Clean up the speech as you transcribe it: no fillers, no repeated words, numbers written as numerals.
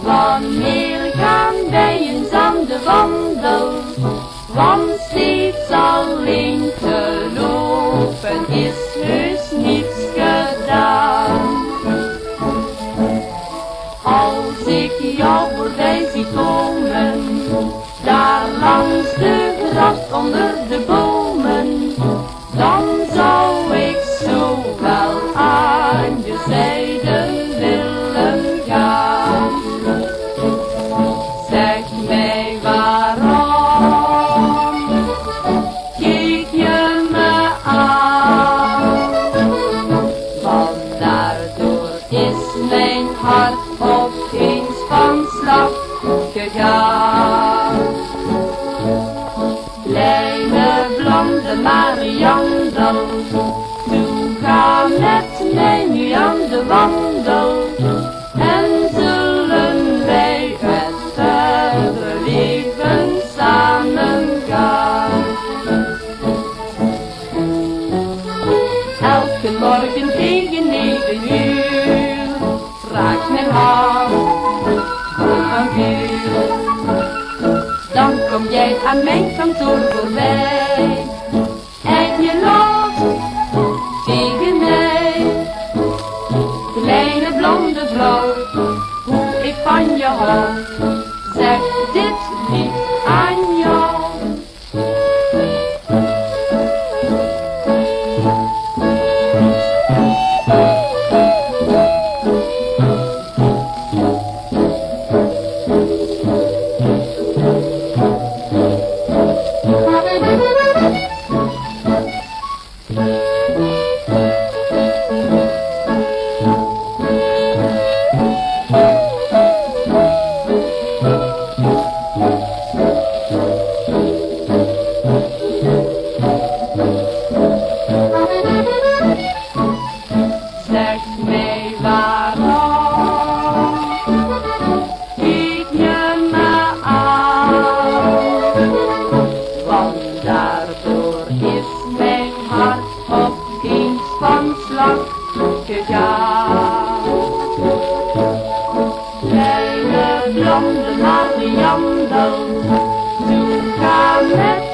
Wanneer gaan wij eens aan de wandel? Want steeds alleen gelopen is heus niets gedaan. Als ik jou voorbij zie komen, daar langs de gracht onder de bomen, dan zou ik zo wel aan je zijde willen gaan. Zeg mij waarom kijk je me aan, want daardoor is mijn hart opeens van slag gegaan. Kleine blonde Mariandel, toe ga met mij nu aan de wandel, en zullen wij het verdere leven samen gaan. Elke morgen tegen 9 uur raakt mijn hart van vuur. Dan kom jij aan mijn kantoor voorbij en je loopt tegen mij. Kleine blonde vrouw, hoe ik van je hou, zeg dit niet aan jou. Zeg mij waarom kijk je me aan, want daardoor is mijn hart opeens van slag gegaan. Kleine blonde Mariandel, toe ga met